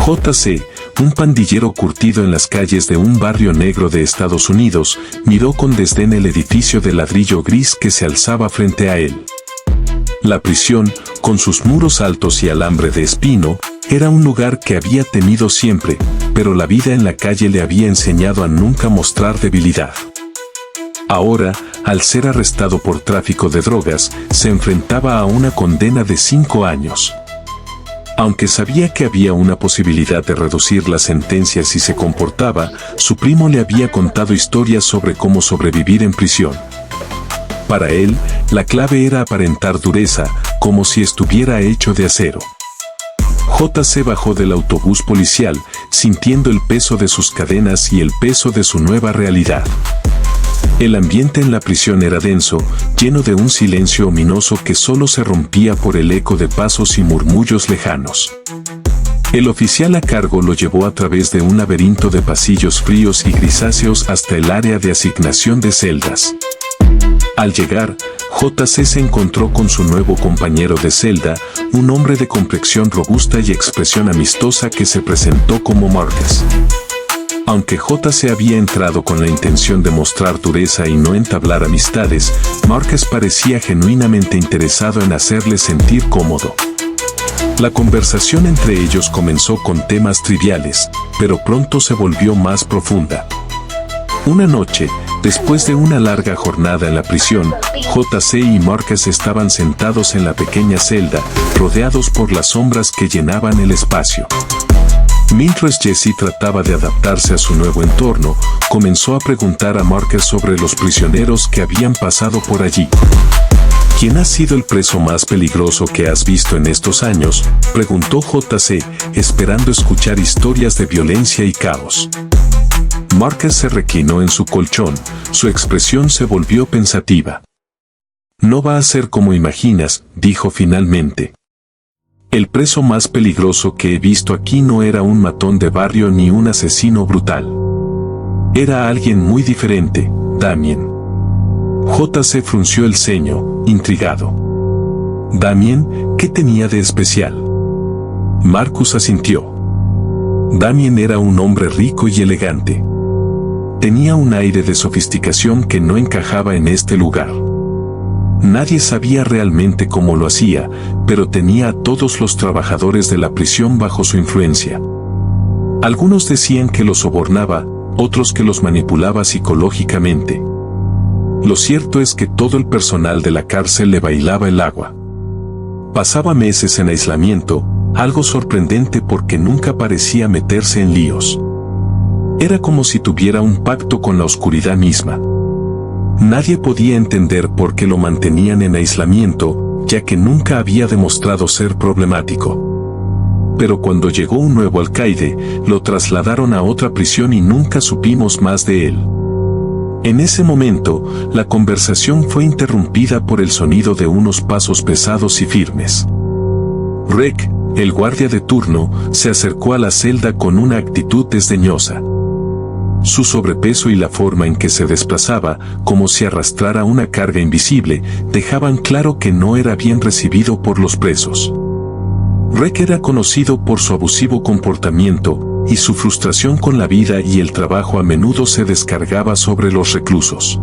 J.C., un pandillero curtido en las calles de un barrio negro de Estados Unidos, miró con desdén el edificio de ladrillo gris que se alzaba frente a él. La prisión, con sus muros altos y alambre de espino, era un lugar que había temido siempre, pero la vida en la calle le había enseñado a nunca mostrar debilidad. Ahora, al ser arrestado por tráfico de drogas, se enfrentaba a una condena de 5 años. Aunque sabía que había una posibilidad de reducir la sentencia si se comportaba, su primo le había contado historias sobre cómo sobrevivir en prisión. Para él, la clave era aparentar dureza, como si estuviera hecho de acero. J.C. bajó del autobús policial, sintiendo el peso de sus cadenas y el peso de su nueva realidad. El ambiente en la prisión era denso, lleno de un silencio ominoso que solo se rompía por el eco de pasos y murmullos lejanos. El oficial a cargo lo llevó a través de un laberinto de pasillos fríos y grisáceos hasta el área de asignación de celdas. Al llegar, J.C. se encontró con su nuevo compañero de celda, un hombre de complexión robusta y expresión amistosa que se presentó como Marcus. Aunque J.C. había entrado con la intención de mostrar dureza y no entablar amistades, Marcus parecía genuinamente interesado en hacerle sentir cómodo. La conversación entre ellos comenzó con temas triviales, pero pronto se volvió más profunda. Una noche, después de una larga jornada en la prisión, J.C. y Marcus estaban sentados en la pequeña celda, rodeados por las sombras que llenaban el espacio. Mientras Jesse trataba de adaptarse a su nuevo entorno, comenzó a preguntar a Marcus sobre los prisioneros que habían pasado por allí. ¿Quién ha sido el preso más peligroso que has visto en estos años?, preguntó J.C., esperando escuchar historias de violencia y caos. Marcus se reclinó en su colchón, su expresión se volvió pensativa. No va a ser como imaginas, dijo finalmente. El preso más peligroso que he visto aquí no era un matón de barrio ni un asesino brutal. Era alguien muy diferente, Damien. J.C. frunció el ceño, intrigado. ¿Damien? ¿Qué tenía de especial? Marcus asintió. Damien era un hombre rico y elegante. Tenía un aire de sofisticación que no encajaba en este lugar. Nadie sabía realmente cómo lo hacía, pero tenía a todos los trabajadores de la prisión bajo su influencia. Algunos decían que los sobornaba, otros que los manipulaba psicológicamente. Lo cierto es que todo el personal de la cárcel le bailaba el agua. Pasaba meses en aislamiento, algo sorprendente porque nunca parecía meterse en líos. Era como si tuviera un pacto con la oscuridad misma. Nadie podía entender por qué lo mantenían en aislamiento, ya que nunca había demostrado ser problemático. Pero cuando llegó un nuevo alcaide, lo trasladaron a otra prisión y nunca supimos más de él. En ese momento, la conversación fue interrumpida por el sonido de unos pasos pesados y firmes. Rick, el guardia de turno, se acercó a la celda con una actitud desdeñosa. Su sobrepeso y la forma en que se desplazaba, como si arrastrara una carga invisible, dejaban claro que no era bien recibido por los presos. Rick era conocido por su abusivo comportamiento, y su frustración con la vida y el trabajo a menudo se descargaba sobre los reclusos.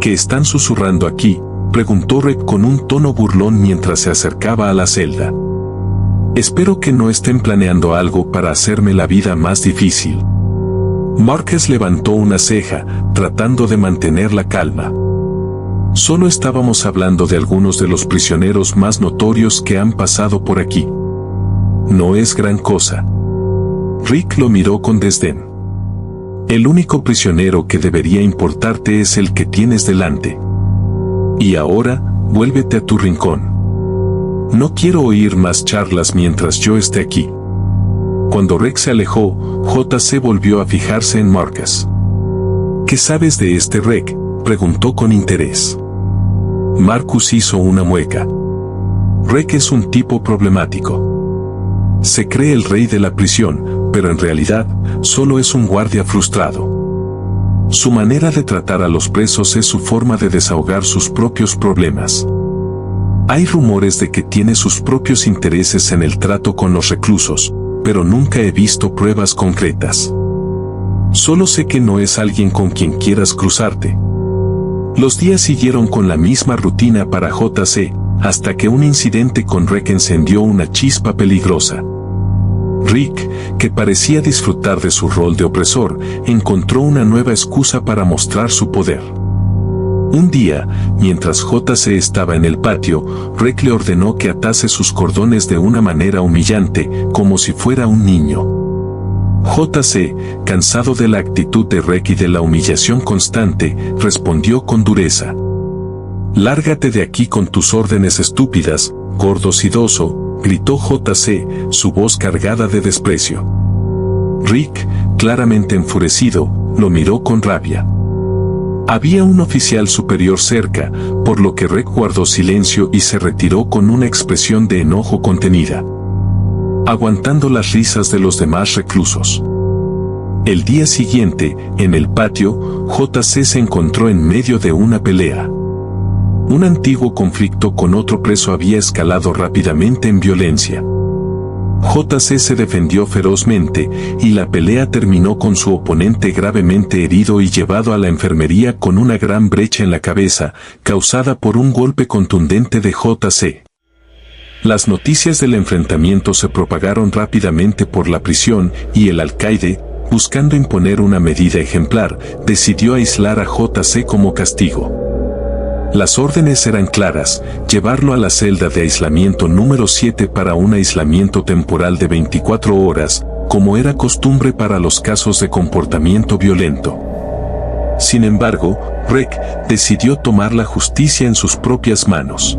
¿Qué están susurrando aquí?, preguntó Rick con un tono burlón mientras se acercaba a la celda. Espero que no estén planeando algo para hacerme la vida más difícil. Marcus levantó una ceja, tratando de mantener la calma. Solo estábamos hablando de algunos de los prisioneros más notorios que han pasado por aquí. No es gran cosa. Rick lo miró con desdén. El único prisionero que debería importarte es el que tienes delante. Y ahora, vuélvete a tu rincón. No quiero oír más charlas mientras yo esté aquí. Cuando Rick se alejó, J.C. volvió a fijarse en Marcus. ¿Qué sabes de este Rick?, preguntó con interés. Marcus hizo una mueca. Rick es un tipo problemático. Se cree el rey de la prisión, pero en realidad, solo es un guardia frustrado. Su manera de tratar a los presos es su forma de desahogar sus propios problemas. Hay rumores de que tiene sus propios intereses en el trato con los reclusos, pero nunca he visto pruebas concretas. Solo sé que no es alguien con quien quieras cruzarte. Los días siguieron con la misma rutina para JC, hasta que un incidente con Rick encendió una chispa peligrosa. Rick, que parecía disfrutar de su rol de opresor, encontró una nueva excusa para mostrar su poder. Un día, mientras JC estaba en el patio, Rick le ordenó que atase sus cordones de una manera humillante, como si fuera un niño. JC, cansado de la actitud de Rick y de la humillación constante, respondió con dureza. «Lárgate de aquí con tus órdenes estúpidas, gordo sidoso», gritó JC, su voz cargada de desprecio. Rick, claramente enfurecido, lo miró con rabia. Había un oficial superior cerca, por lo que Rick guardó silencio y se retiró con una expresión de enojo contenida, aguantando las risas de los demás reclusos. El día siguiente, en el patio, JC se encontró en medio de una pelea. Un antiguo conflicto con otro preso había escalado rápidamente en violencia. JC se defendió ferozmente, y la pelea terminó con su oponente gravemente herido y llevado a la enfermería con una gran brecha en la cabeza, causada por un golpe contundente de JC. Las noticias del enfrentamiento se propagaron rápidamente por la prisión, y el alcaide, buscando imponer una medida ejemplar, decidió aislar a JC como castigo. Las órdenes eran claras: llevarlo a la celda de aislamiento número 7 para un aislamiento temporal de 24 horas, como era costumbre para los casos de comportamiento violento. Sin embargo, Rick decidió tomar la justicia en sus propias manos.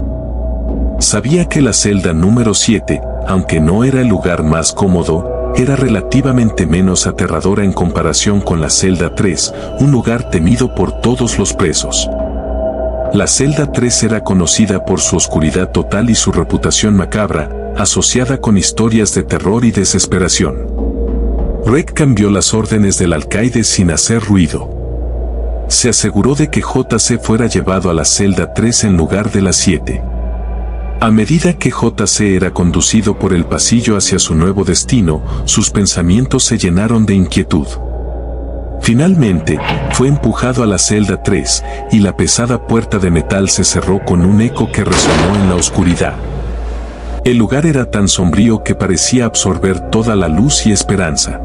Sabía que la celda número 7, aunque no era el lugar más cómodo, era relativamente menos aterradora en comparación con la celda 3, un lugar temido por todos los presos. La celda 3 era conocida por su oscuridad total y su reputación macabra, asociada con historias de terror y desesperación. Rick cambió las órdenes del alcaide sin hacer ruido. Se aseguró de que JC fuera llevado a la celda 3 en lugar de la 7. A medida que JC era conducido por el pasillo hacia su nuevo destino, sus pensamientos se llenaron de inquietud. Finalmente, fue empujado a la celda 3, y la pesada puerta de metal se cerró con un eco que resonó en la oscuridad. El lugar era tan sombrío que parecía absorber toda la luz y esperanza.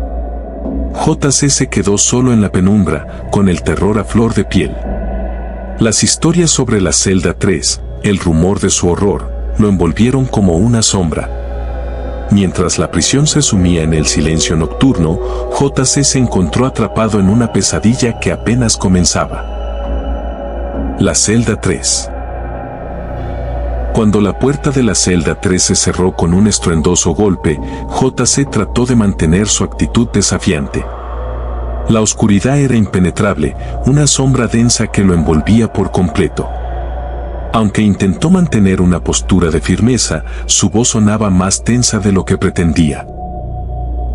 JC se quedó solo en la penumbra, con el terror a flor de piel. Las historias sobre la celda 3, el rumor de su horror, lo envolvieron como una sombra. Mientras la prisión se sumía en el silencio nocturno, JC se encontró atrapado en una pesadilla que apenas comenzaba. La celda 3. Cuando la puerta de la celda 3 se cerró con un estruendoso golpe, JC trató de mantener su actitud desafiante. La oscuridad era impenetrable, una sombra densa que lo envolvía por completo. Aunque intentó mantener una postura de firmeza, su voz sonaba más tensa de lo que pretendía.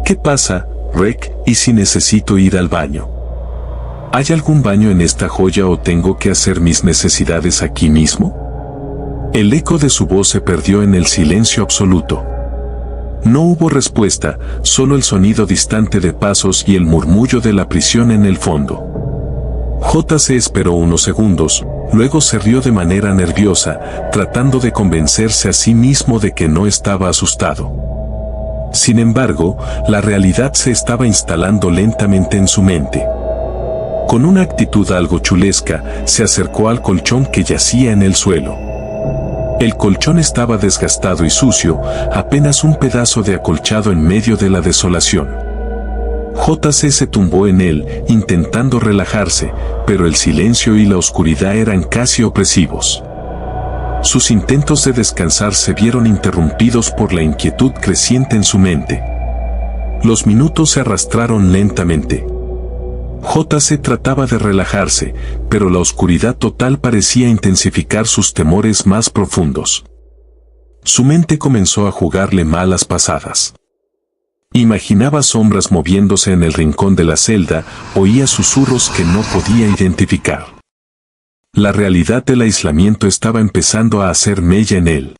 ¿Qué pasa, Rick, y si necesito ir al baño? ¿Hay algún baño en esta joya o tengo que hacer mis necesidades aquí mismo? El eco de su voz se perdió en el silencio absoluto. No hubo respuesta, solo el sonido distante de pasos y el murmullo de la prisión en el fondo. JC esperó unos segundos, luego se rió de manera nerviosa, tratando de convencerse a sí mismo de que no estaba asustado. Sin embargo, la realidad se estaba instalando lentamente en su mente. Con una actitud algo chulesca, se acercó al colchón que yacía en el suelo. El colchón estaba desgastado y sucio, apenas un pedazo de acolchado en medio de la desolación. JC se tumbó en él, intentando relajarse, pero el silencio y la oscuridad eran casi opresivos. Sus intentos de descansar se vieron interrumpidos por la inquietud creciente en su mente. Los minutos se arrastraron lentamente. JC trataba de relajarse, pero la oscuridad total parecía intensificar sus temores más profundos. Su mente comenzó a jugarle malas pasadas. Imaginaba sombras moviéndose en el rincón de la celda, oía susurros que no podía identificar. La realidad del aislamiento estaba empezando a hacer mella en él.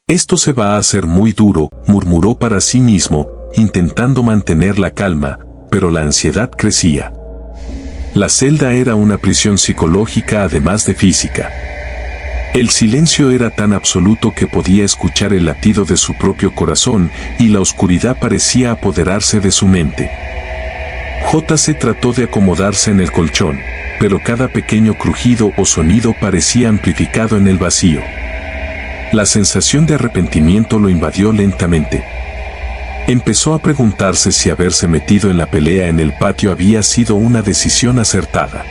Esto se va a hacer muy duro, murmuró para sí mismo, intentando mantener la calma, pero la ansiedad crecía. La celda era una prisión psicológica además de física. El silencio era tan absoluto que podía escuchar el latido de su propio corazón y la oscuridad parecía apoderarse de su mente. JC trató de acomodarse en el colchón, pero cada pequeño crujido o sonido parecía amplificado en el vacío. La sensación de arrepentimiento lo invadió lentamente. Empezó a preguntarse si haberse metido en la pelea en el patio había sido una decisión acertada.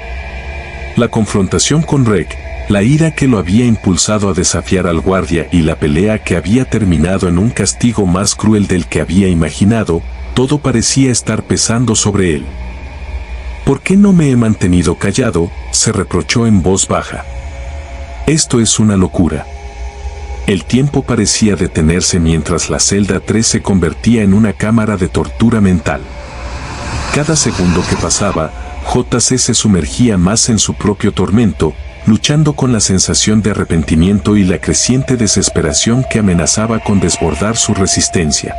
La confrontación con Reg, la ira que lo había impulsado a desafiar al guardia y la pelea que había terminado en un castigo más cruel del que había imaginado, todo parecía estar pesando sobre él. ¿Por qué no me he mantenido callado?, se reprochó en voz baja. Esto es una locura. El tiempo parecía detenerse mientras la celda 3 se convertía en una cámara de tortura mental. Cada segundo que pasaba, JC se sumergía más en su propio tormento, luchando con la sensación de arrepentimiento y la creciente desesperación que amenazaba con desbordar su resistencia.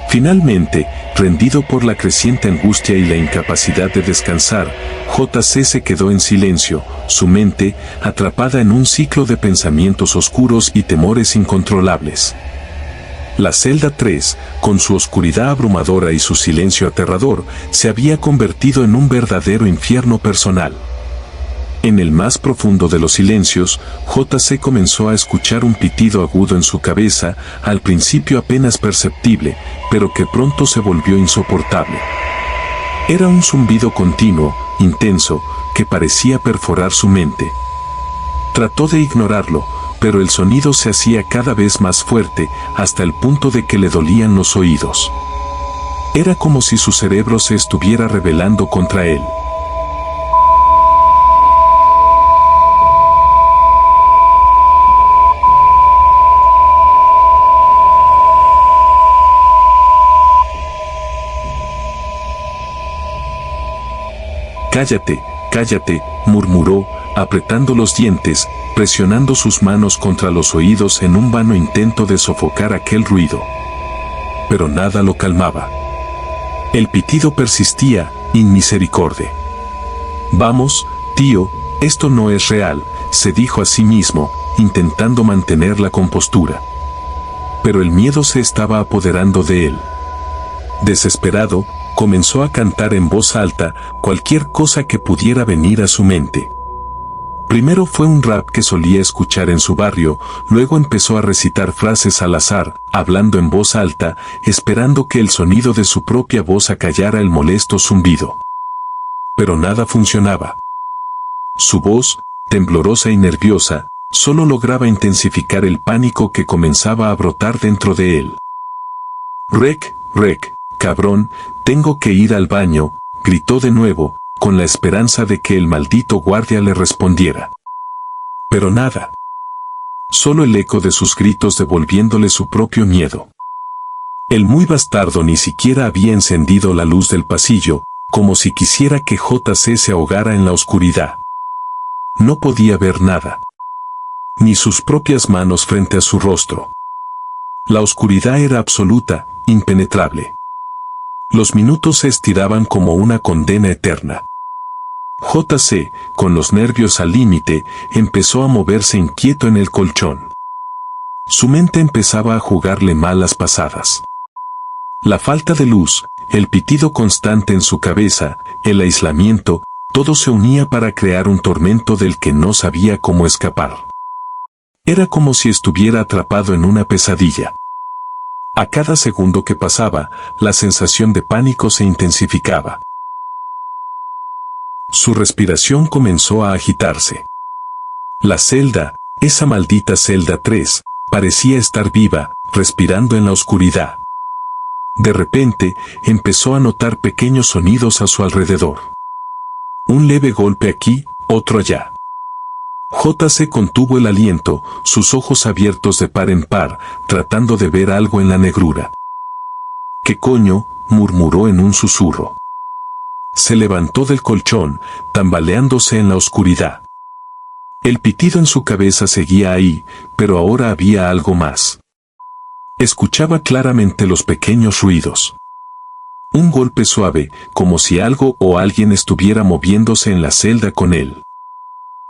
Finalmente, rendido por la creciente angustia y la incapacidad de descansar, JC se quedó en silencio, su mente atrapada en un ciclo de pensamientos oscuros y temores incontrolables. La celda 3, con su oscuridad abrumadora y su silencio aterrador, se había convertido en un verdadero infierno personal. En el más profundo de los silencios, JC comenzó a escuchar un pitido agudo en su cabeza, al principio apenas perceptible, pero que pronto se volvió insoportable. Era un zumbido continuo, intenso, que parecía perforar su mente. Trató de ignorarlo, pero el sonido se hacía cada vez más fuerte, hasta el punto de que le dolían los oídos. Era como si su cerebro se estuviera rebelando contra él. «Cállate, cállate», murmuró, apretando los dientes, presionando sus manos contra los oídos en un vano intento de sofocar aquel ruido. Pero nada lo calmaba. El pitido persistía, inmisericordia. «Vamos, tío, esto no es real», se dijo a sí mismo, intentando mantener la compostura. Pero el miedo se estaba apoderando de él. Desesperado, comenzó a cantar en voz alta cualquier cosa que pudiera venir a su mente. Primero fue un rap que solía escuchar en su barrio, luego empezó a recitar frases al azar, hablando en voz alta, esperando que el sonido de su propia voz acallara el molesto zumbido. Pero nada funcionaba. Su voz, temblorosa y nerviosa, solo lograba intensificar el pánico que comenzaba a brotar dentro de él. «Reg, cabrón, tengo que ir al baño», gritó de nuevo, con la esperanza de que el maldito guardia le respondiera. Pero nada. Solo el eco de sus gritos devolviéndole su propio miedo. El muy bastardo ni siquiera había encendido la luz del pasillo, como si quisiera que JC se ahogara en la oscuridad. No podía ver nada. Ni sus propias manos frente a su rostro. La oscuridad era absoluta, impenetrable. Los minutos se estiraban como una condena eterna. JC, con los nervios al límite, empezó a moverse inquieto en el colchón. Su mente empezaba a jugarle malas pasadas. La falta de luz, el pitido constante en su cabeza, el aislamiento, todo se unía para crear un tormento del que no sabía cómo escapar. Era como si estuviera atrapado en una pesadilla. A cada segundo que pasaba, la sensación de pánico se intensificaba. Su respiración comenzó a agitarse. La celda, esa maldita celda 3, parecía estar viva, respirando en la oscuridad. De repente, empezó a notar pequeños sonidos a su alrededor. Un leve golpe aquí, otro allá. JC contuvo el aliento, sus ojos abiertos de par en par, tratando de ver algo en la negrura. «¿Qué coño?», murmuró en un susurro. Se levantó del colchón, tambaleándose en la oscuridad. El pitido en su cabeza seguía ahí, pero ahora había algo más. Escuchaba claramente los pequeños ruidos. Un golpe suave, como si algo o alguien estuviera moviéndose en la celda con él.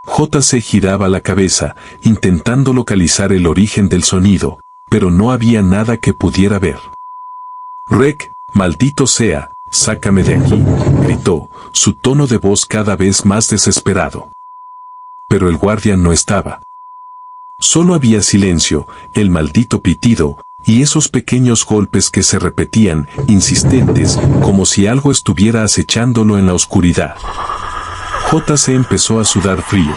JC giraba la cabeza, intentando localizar el origen del sonido, pero no había nada que pudiera ver. «Rec, maldito sea, sácame de aquí», gritó, su tono de voz cada vez más desesperado. Pero el guardia no estaba. Solo había silencio, el maldito pitido, y esos pequeños golpes que se repetían, insistentes, como si algo estuviera acechándolo en la oscuridad. JC empezó a sudar frío.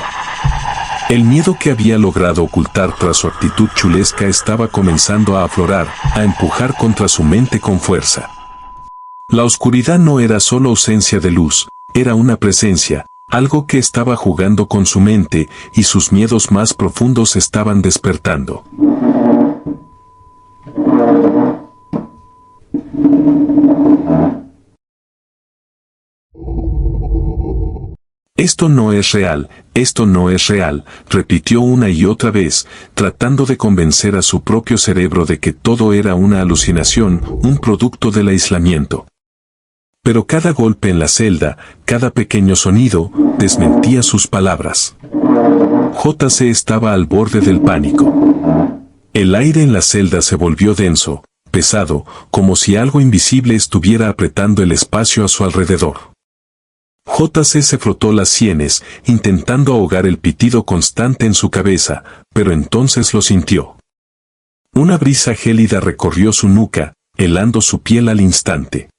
El miedo que había logrado ocultar tras su actitud chulesca estaba comenzando a aflorar, a empujar contra su mente con fuerza. La oscuridad no era solo ausencia de luz, era una presencia, algo que estaba jugando con su mente, y sus miedos más profundos estaban despertando. «Esto no es real, esto no es real», repitió una y otra vez, tratando de convencer a su propio cerebro de que todo era una alucinación, un producto del aislamiento. Pero cada golpe en la celda, cada pequeño sonido, desmentía sus palabras. JC estaba al borde del pánico. El aire en la celda se volvió denso, pesado, como si algo invisible estuviera apretando el espacio a su alrededor. JC se frotó las sienes, intentando ahogar el pitido constante en su cabeza, pero entonces lo sintió. Una brisa gélida recorrió su nuca, helando su piel al instante.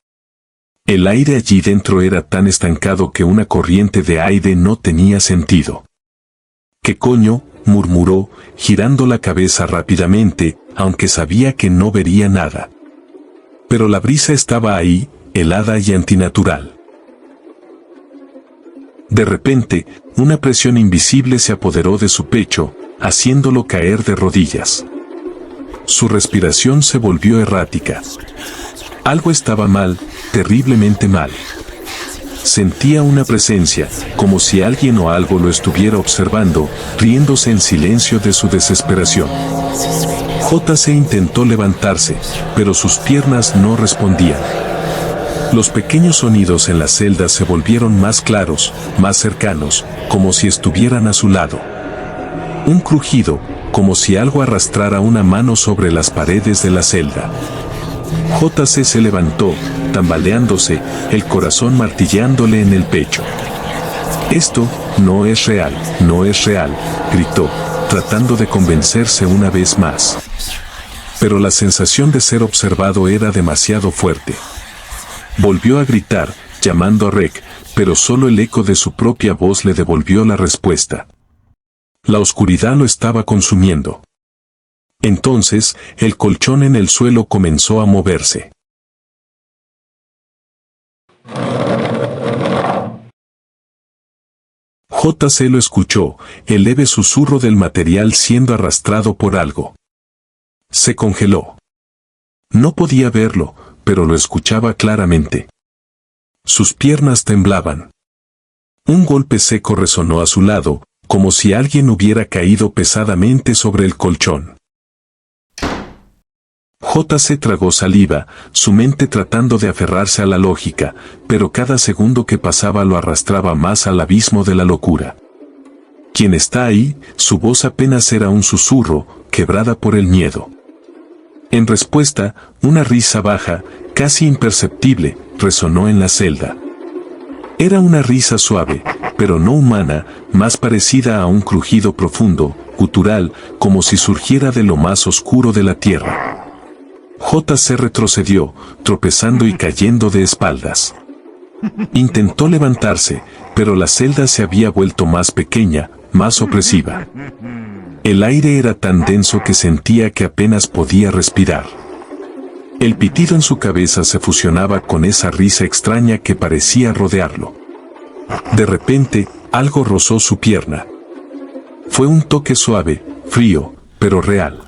El aire allí dentro era tan estancado que una corriente de aire no tenía sentido. «¿Qué coño?», murmuró, girando la cabeza rápidamente, aunque sabía que no vería nada. Pero la brisa estaba ahí, helada y antinatural. De repente, una presión invisible se apoderó de su pecho, haciéndolo caer de rodillas. Su respiración se volvió errática. Algo estaba mal, terriblemente mal. Sentía una presencia, como si alguien o algo lo estuviera observando, riéndose en silencio de su desesperación. JC intentó levantarse, pero sus piernas no respondían. Los pequeños sonidos en la celda se volvieron más claros, más cercanos, como si estuvieran a su lado. Un crujido, como si algo arrastrara una mano sobre las paredes de la celda. JC se levantó, tambaleándose, el corazón martillándole en el pecho. «Esto no es real, no es real», gritó, tratando de convencerse una vez más. Pero la sensación de ser observado era demasiado fuerte. Volvió a gritar, llamando a Rec, pero solo el eco de su propia voz le devolvió la respuesta. La oscuridad lo estaba consumiendo. Entonces, el colchón en el suelo comenzó a moverse. JC lo escuchó, el leve susurro del material siendo arrastrado por algo. Se congeló. No podía verlo, pero lo escuchaba claramente. Sus piernas temblaban. Un golpe seco resonó a su lado, como si alguien hubiera caído pesadamente sobre el colchón. JC tragó saliva, su mente tratando de aferrarse a la lógica, pero cada segundo que pasaba lo arrastraba más al abismo de la locura. «¿Quién está ahí?», su voz apenas era un susurro, quebrada por el miedo. En respuesta, una risa baja, casi imperceptible, resonó en la celda. Era una risa suave, pero no humana, más parecida a un crujido profundo, gutural, como si surgiera de lo más oscuro de la tierra. JC retrocedió, tropezando y cayendo de espaldas. Intentó levantarse, pero la celda se había vuelto más pequeña, más opresiva. El aire era tan denso que sentía que apenas podía respirar. El pitido en su cabeza se fusionaba con esa risa extraña que parecía rodearlo. De repente, algo rozó su pierna. Fue un toque suave, frío, pero real.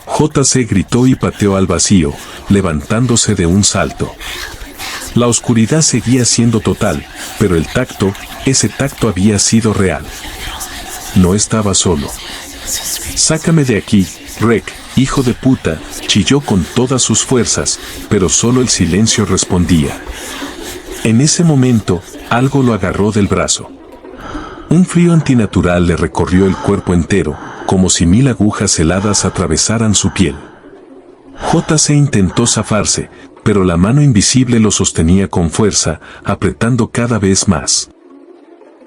JC gritó y pateó al vacío, levantándose de un salto. La oscuridad seguía siendo total, pero el tacto, ese tacto había sido real. No estaba solo. «Sácame de aquí, Rec», hijo de puta, chilló con todas sus fuerzas, pero solo el silencio respondía. En ese momento, algo lo agarró del brazo. Un frío antinatural le recorrió el cuerpo entero, como si 1000 agujas heladas atravesaran su piel. JC intentó zafarse, pero la mano invisible lo sostenía con fuerza, apretando cada vez más.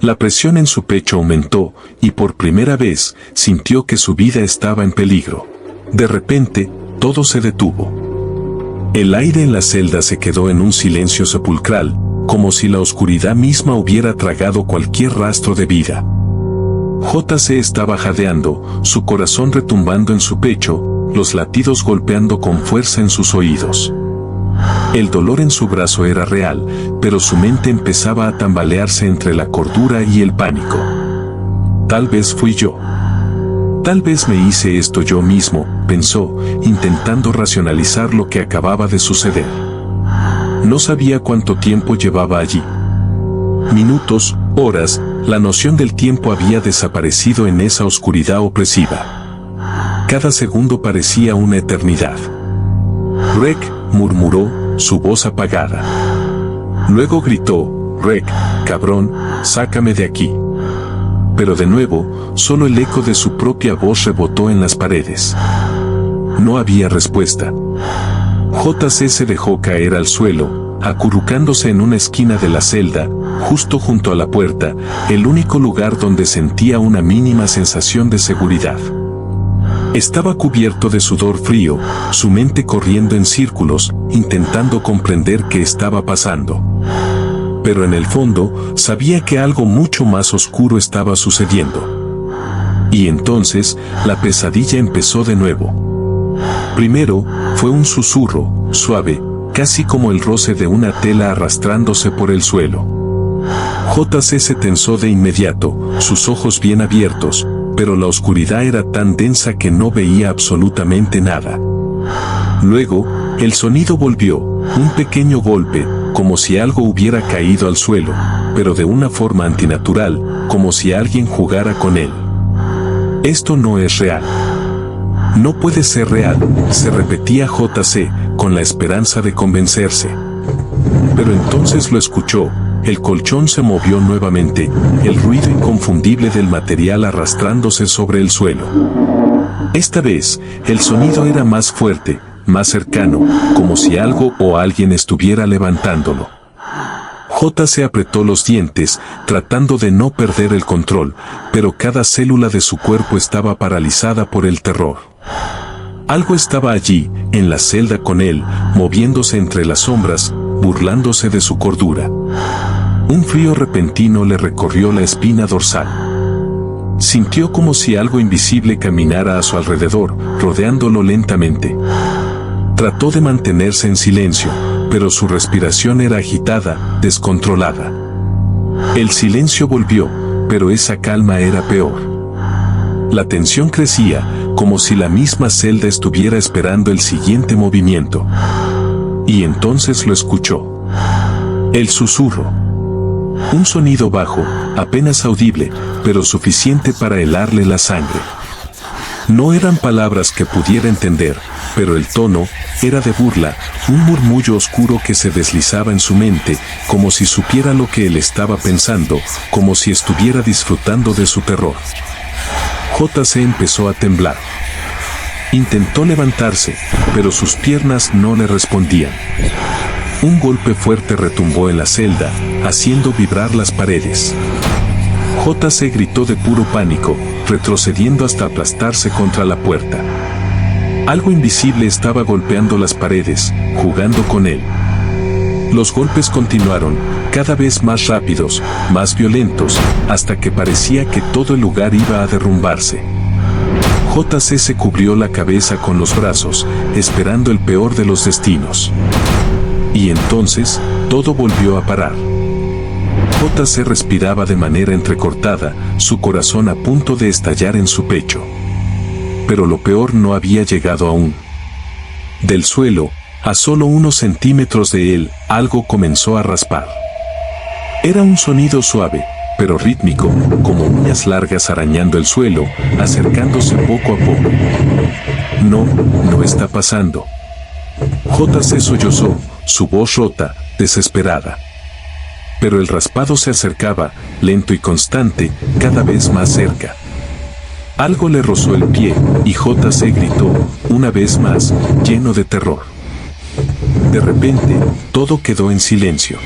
La presión en su pecho aumentó, y por primera vez, sintió que su vida estaba en peligro. De repente, todo se detuvo. El aire en la celda se quedó en un silencio sepulcral, como si la oscuridad misma hubiera tragado cualquier rastro de vida. JC estaba jadeando, su corazón retumbando en su pecho, los latidos golpeando con fuerza en sus oídos. El dolor en su brazo era real, pero su mente empezaba a tambalearse entre la cordura y el pánico. Tal vez fui yo. Tal vez me hice esto yo mismo, pensó, intentando racionalizar lo que acababa de suceder. No sabía cuánto tiempo llevaba allí. Minutos, horas, la noción del tiempo había desaparecido en esa oscuridad opresiva. Cada segundo parecía una eternidad. Rek, murmuró, su voz apagada. Luego gritó, Rek, cabrón, sácame de aquí. Pero de nuevo, solo el eco de su propia voz rebotó en las paredes. No había respuesta. JC se dejó caer al suelo, acurrucándose en una esquina de la celda, justo junto a la puerta, el único lugar donde sentía una mínima sensación de seguridad. Estaba cubierto de sudor frío, su mente corriendo en círculos, intentando comprender qué estaba pasando. Pero en el fondo, sabía que algo mucho más oscuro estaba sucediendo. Y entonces, la pesadilla empezó de nuevo. Primero, fue un susurro, suave, casi como el roce de una tela arrastrándose por el suelo. JC se tensó de inmediato, sus ojos bien abiertos, pero la oscuridad era tan densa que no veía absolutamente nada. Luego, el sonido volvió, un pequeño golpe, como si algo hubiera caído al suelo, pero de una forma antinatural, como si alguien jugara con él. Esto no es real. No puede ser real, se repetía JC, con la esperanza de convencerse. Pero entonces lo escuchó. El colchón se movió nuevamente, el ruido inconfundible del material arrastrándose sobre el suelo. Esta vez, el sonido era más fuerte, más cercano, como si algo o alguien estuviera levantándolo. JC apretó los dientes, tratando de no perder el control, pero cada célula de su cuerpo estaba paralizada por el terror. Algo estaba allí, en la celda con él, moviéndose entre las sombras, burlándose de su cordura. Un frío repentino le recorrió la espina dorsal. Sintió como si algo invisible caminara a su alrededor, rodeándolo lentamente. Trató de mantenerse en silencio, pero su respiración era agitada, descontrolada. El silencio volvió, pero esa calma era peor. La tensión crecía, como si la misma celda estuviera esperando el siguiente movimiento. Y entonces lo escuchó. El susurro. Un sonido bajo, apenas audible, pero suficiente para helarle la sangre. No eran palabras que pudiera entender, pero el tono era de burla, un murmullo oscuro que se deslizaba en su mente, como si supiera lo que él estaba pensando, como si estuviera disfrutando de su terror. JC empezó a temblar. Intentó levantarse, pero sus piernas no le respondían. Un golpe fuerte retumbó en la celda, haciendo vibrar las paredes. JC gritó de puro pánico, retrocediendo hasta aplastarse contra la puerta. Algo invisible estaba golpeando las paredes, jugando con él. Los golpes continuaron, cada vez más rápidos, más violentos, hasta que parecía que todo el lugar iba a derrumbarse. JC se cubrió la cabeza con los brazos, esperando el peor de los destinos. Y entonces, todo volvió a parar. JC respiraba de manera entrecortada, su corazón a punto de estallar en su pecho. Pero lo peor no había llegado aún. Del suelo, a solo unos centímetros de él, algo comenzó a raspar. Era un sonido suave, pero rítmico, como uñas largas arañando el suelo, acercándose poco a poco. No está pasando. JC sollozó, su voz rota, desesperada. Pero el raspado se acercaba, lento y constante, cada vez más cerca. Algo le rozó el pie, y JC gritó, una vez más, lleno de terror. De repente, todo quedó en silencio.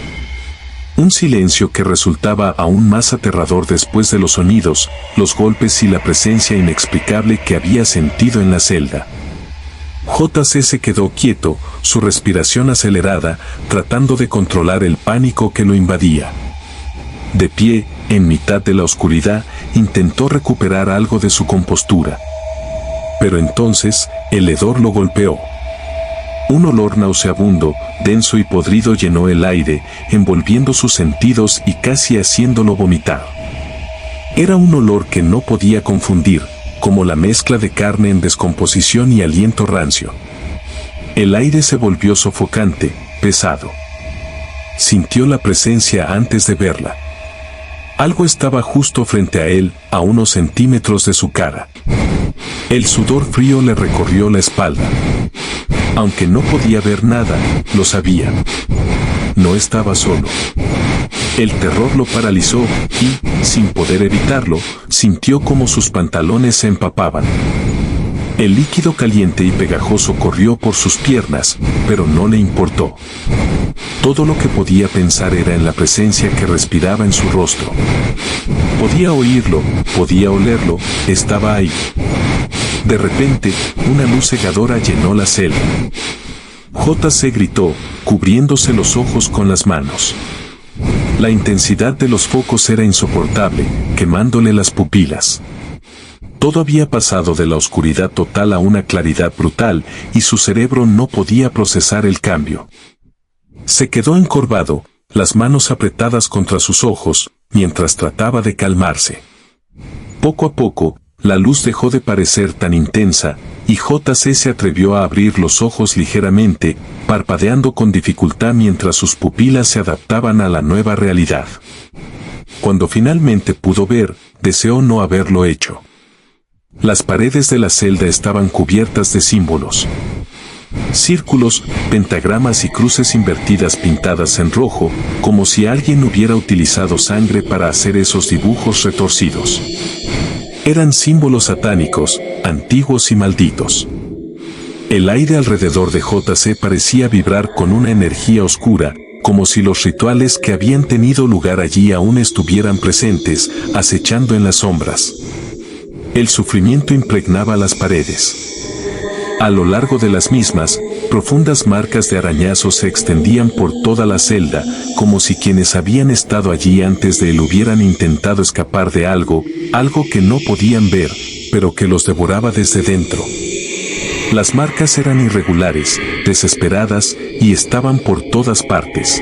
Un silencio que resultaba aún más aterrador después de los sonidos, los golpes y la presencia inexplicable que había sentido en la celda. JC se quedó quieto, su respiración acelerada, tratando de controlar el pánico que lo invadía. De pie, en mitad de la oscuridad, intentó recuperar algo de su compostura. Pero entonces, el hedor lo golpeó. Un olor nauseabundo, denso y podrido llenó el aire, envolviendo sus sentidos y casi haciéndolo vomitar. Era un olor que no podía confundir, como la mezcla de carne en descomposición y aliento rancio. El aire se volvió sofocante, pesado. Sintió la presencia antes de verla. Algo estaba justo frente a él, a unos centímetros de su cara. El sudor frío le recorrió la espalda. Aunque no podía ver nada, lo sabía. No estaba solo. El terror lo paralizó y, sin poder evitarlo, sintió como sus pantalones se empapaban. El líquido caliente y pegajoso corrió por sus piernas, pero no le importó. Todo lo que podía pensar era en la presencia que respiraba en su rostro. Podía oírlo, podía olerlo, estaba ahí. De repente, una luz cegadora llenó la celda. JC gritó, cubriéndose los ojos con las manos. La intensidad de los focos era insoportable, quemándole las pupilas. Todo había pasado de la oscuridad total a una claridad brutal, y su cerebro no podía procesar el cambio. Se quedó encorvado, las manos apretadas contra sus ojos, mientras trataba de calmarse. Poco a poco, la luz dejó de parecer tan intensa, y JC se atrevió a abrir los ojos ligeramente, parpadeando con dificultad mientras sus pupilas se adaptaban a la nueva realidad. Cuando finalmente pudo ver, deseó no haberlo hecho. Las paredes de la celda estaban cubiertas de símbolos. Círculos, pentagramas y cruces invertidas pintadas en rojo, como si alguien hubiera utilizado sangre para hacer esos dibujos retorcidos. Eran símbolos satánicos, antiguos y malditos. El aire alrededor de JC parecía vibrar con una energía oscura, como si los rituales que habían tenido lugar allí aún estuvieran presentes, acechando en las sombras. El sufrimiento impregnaba las paredes. A lo largo de las mismas, profundas marcas de arañazos se extendían por toda la celda, como si quienes habían estado allí antes de él hubieran intentado escapar de algo que no podían ver, pero que los devoraba desde dentro. Las marcas eran irregulares, desesperadas, y estaban por todas partes.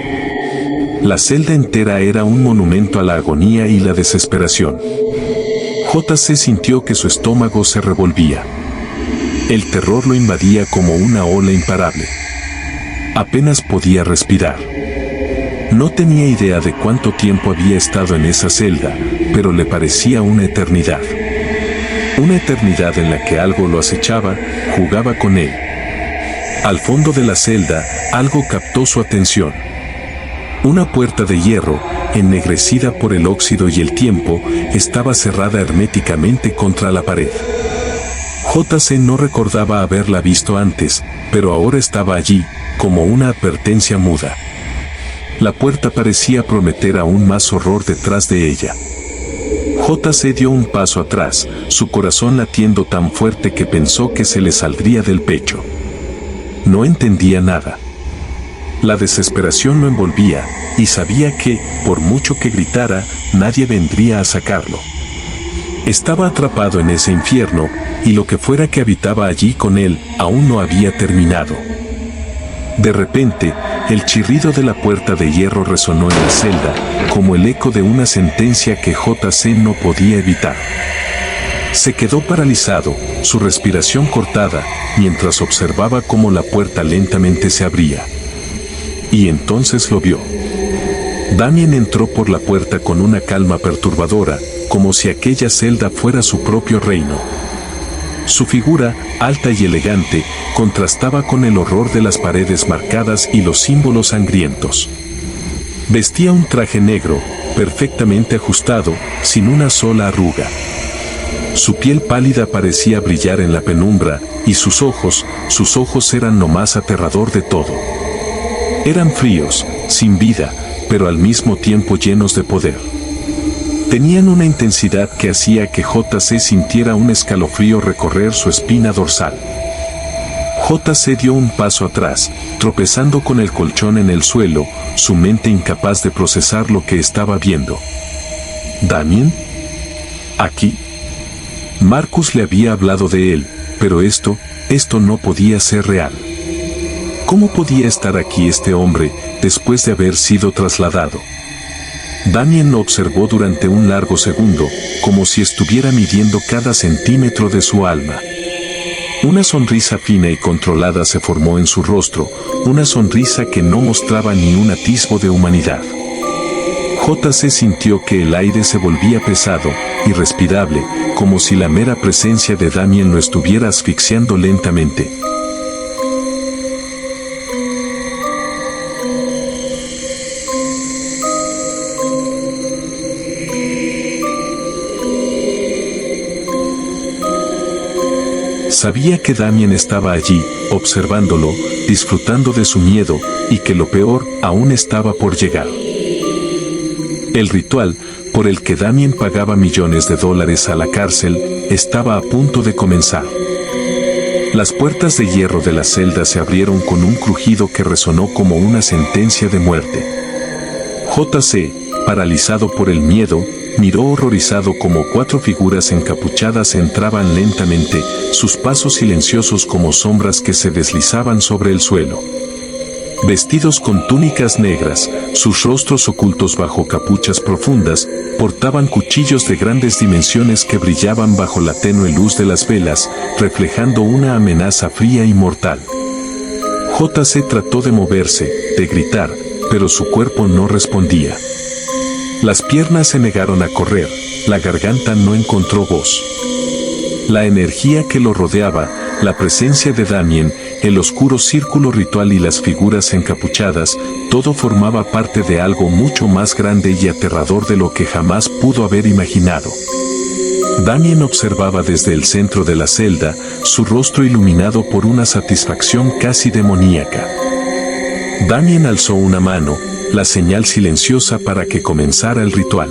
La celda entera era un monumento a la agonía y la desesperación. JC sintió que su estómago se revolvía. El terror lo invadía como una ola imparable. Apenas podía respirar. No tenía idea de cuánto tiempo había estado en esa celda, pero le parecía una eternidad. Una eternidad en la que algo lo acechaba, jugaba con él. Al fondo de la celda, algo captó su atención. Una puerta de hierro, ennegrecida por el óxido y el tiempo, estaba cerrada herméticamente contra la pared. JC no recordaba haberla visto antes, pero ahora estaba allí, como una advertencia muda. La puerta parecía prometer aún más horror detrás de ella. JC dio un paso atrás, su corazón latiendo tan fuerte que pensó que se le saldría del pecho. No entendía nada. La desesperación lo envolvía, y sabía que, por mucho que gritara, nadie vendría a sacarlo. Estaba atrapado en ese infierno, y lo que fuera que habitaba allí con él, aún no había terminado. De repente, el chirrido de la puerta de hierro resonó en la celda, como el eco de una sentencia que JC no podía evitar. Se quedó paralizado, su respiración cortada, mientras observaba cómo la puerta lentamente se abría. Y entonces lo vio. Damien entró por la puerta con una calma perturbadora, como si aquella celda fuera su propio reino. Su figura, alta y elegante, contrastaba con el horror de las paredes marcadas y los símbolos sangrientos. Vestía un traje negro, perfectamente ajustado, sin una sola arruga. Su piel pálida parecía brillar en la penumbra, y sus ojos eran lo más aterrador de todo. Eran fríos, sin vida, pero al mismo tiempo llenos de poder. Tenían una intensidad que hacía que J.C. sintiera un escalofrío recorrer su espina dorsal. J.C. dio un paso atrás, tropezando con el colchón en el suelo, su mente incapaz de procesar lo que estaba viendo. ¿Damien? ¿Aquí? Marcus le había hablado de él, pero esto no podía ser real. ¿Cómo podía estar aquí este hombre, después de haber sido trasladado? Damien lo observó durante un largo segundo, como si estuviera midiendo cada centímetro de su alma. Una sonrisa fina y controlada se formó en su rostro, una sonrisa que no mostraba ni un atisbo de humanidad. J.C. sintió que el aire se volvía pesado, irrespirable, como si la mera presencia de Damien lo estuviera asfixiando lentamente. Sabía que Damien estaba allí, observándolo, disfrutando de su miedo, y que lo peor aún estaba por llegar. El ritual, por el que Damien pagaba millones de dólares a la cárcel, estaba a punto de comenzar. Las puertas de hierro de la celda se abrieron con un crujido que resonó como una sentencia de muerte. J.C., paralizado por el miedo, miró horrorizado como 4 figuras encapuchadas entraban lentamente, sus pasos silenciosos como sombras que se deslizaban sobre el suelo. Vestidos con túnicas negras, sus rostros ocultos bajo capuchas profundas, portaban cuchillos de grandes dimensiones que brillaban bajo la tenue luz de las velas, reflejando una amenaza fría y mortal. J.C. trató de moverse, de gritar, pero su cuerpo no respondía. Las piernas se negaron a correr, la garganta no encontró voz. La energía que lo rodeaba, la presencia de Damien, el oscuro círculo ritual y las figuras encapuchadas, todo formaba parte de algo mucho más grande y aterrador de lo que jamás pudo haber imaginado. Damien observaba desde el centro de la celda, su rostro iluminado por una satisfacción casi demoníaca. Damien alzó una mano, la señal silenciosa para que comenzara el ritual.